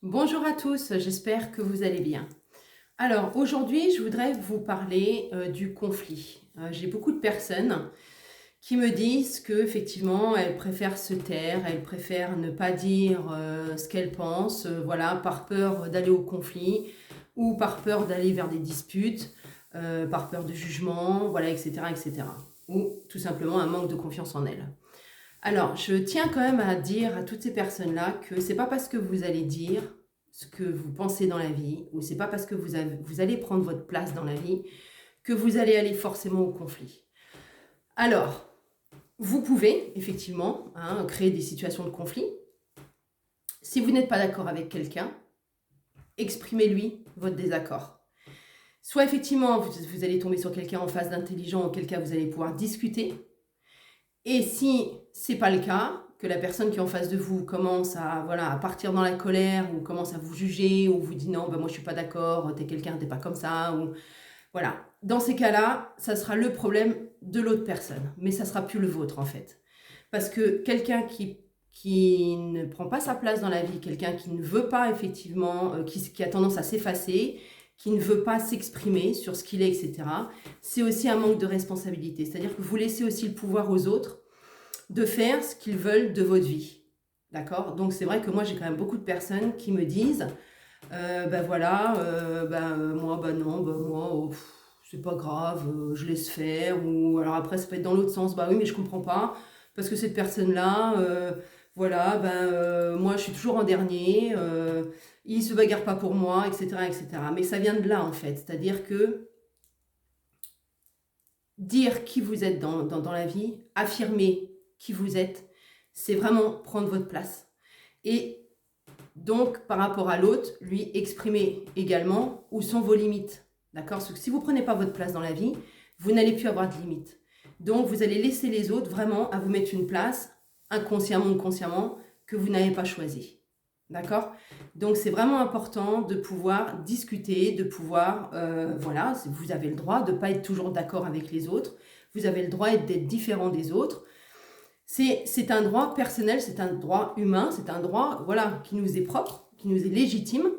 Bonjour à tous, j'espère que vous allez bien. Alors aujourd'hui, je voudrais vous parler du conflit. J'ai beaucoup de personnes qui me disent que effectivement, elles préfèrent se taire, elles préfèrent ne pas dire ce qu'elles pensent, voilà, par peur d'aller au conflit ou par peur d'aller vers des disputes, par peur de jugement, voilà, etc., etc. Ou tout simplement un manque de confiance en elles. Alors, je tiens quand même à dire à toutes ces personnes-là que c'est pas parce que vous allez dire ce que vous pensez dans la vie, ou c'est pas parce que vous allez prendre votre place dans la vie, que vous allez aller forcément au conflit. Alors, vous pouvez effectivement créer des situations de conflit. Si vous n'êtes pas d'accord avec quelqu'un, exprimez-lui votre désaccord. Soit effectivement, vous allez tomber sur quelqu'un en face d'intelligent, auquel cas vous allez pouvoir discuter. Et si c'est pas le cas, que la personne qui est en face de vous commence à partir dans la colère ou commence à vous juger ou vous dit non, ben moi je suis pas d'accord, t'es quelqu'un, t'es pas comme ça, ou voilà. Dans ces cas-là, ça sera le problème de l'autre personne, mais ça sera plus le vôtre en fait. Parce que quelqu'un qui ne prend pas sa place dans la vie, quelqu'un qui ne veut pas effectivement, qui a tendance à s'effacer, qui ne veut pas s'exprimer sur ce qu'il est, etc., c'est aussi un manque de responsabilité. C'est-à-dire que vous laissez aussi le pouvoir aux autres de faire ce qu'ils veulent de votre vie. D'accord? Donc c'est vrai que moi j'ai quand même beaucoup de personnes qui me disent ben voilà, moi, ben non, ben moi, c'est pas grave, je laisse faire. Ou alors après, ça peut être dans l'autre sens, bah oui, mais je comprends pas, parce que cette personne-là, voilà, moi, je suis toujours en dernier, il se bagarre pas pour moi, etc., etc. Mais ça vient de là, en fait. C'est-à-dire que dire qui vous êtes dans la vie, affirmer qui vous êtes, c'est vraiment prendre votre place. Et donc, par rapport à l'autre, lui exprimer également où sont vos limites. D'accord? Parce que si vous ne prenez pas votre place dans la vie, vous n'allez plus avoir de limites. Donc, vous allez laisser les autres vraiment à vous mettre une place, inconsciemment ou consciemment, que vous n'avez pas choisie. D'accord? Donc, c'est vraiment important de pouvoir discuter, de pouvoir, voilà, vous avez le droit de ne pas être toujours d'accord avec les autres. Vous avez le droit d'être différent des autres. C'est un droit personnel, c'est un droit humain, c'est un droit voilà, qui nous est propre, qui nous est légitime.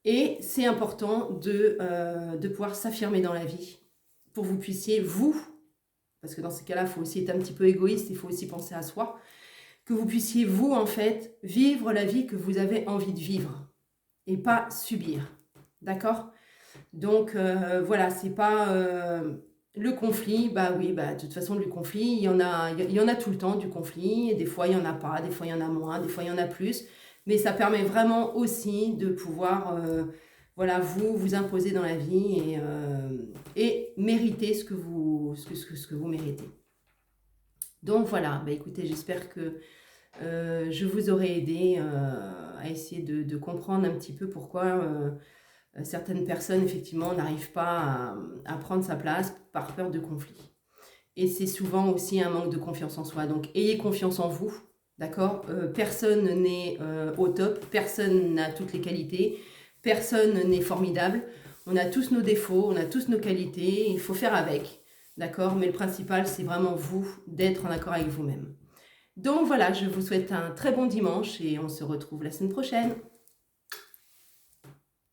Et c'est important de pouvoir s'affirmer dans la vie pour que vous puissiez, vous, parce que dans ces cas-là, il faut aussi être un petit peu égoïste, il faut aussi penser à soi, que vous puissiez, vous, en fait, vivre la vie que vous avez envie de vivre et pas subir. D'accord? Donc, voilà, c'est pas... le conflit, bah oui, bah de toute façon, du conflit, il y en a tout le temps du conflit. Et des fois, il n'y en a pas, des fois, il y en a moins, des fois, il y en a plus. Mais ça permet vraiment aussi de pouvoir, voilà, vous imposer dans la vie et mériter ce que vous méritez. Donc voilà, bah écoutez, j'espère que je vous aurai aidé à essayer de comprendre un petit peu pourquoi certaines personnes, effectivement, n'arrivent pas à prendre sa place par peur de conflit. Et c'est souvent aussi un manque de confiance en soi. Donc, ayez confiance en vous, d'accord? Personne n'est au top, personne n'a toutes les qualités, personne n'est formidable. On a tous nos défauts, on a tous nos qualités, il faut faire avec, d'accord? Mais le principal, c'est vraiment vous, d'être en accord avec vous-même. Donc voilà, je vous souhaite un très bon dimanche et on se retrouve la semaine prochaine.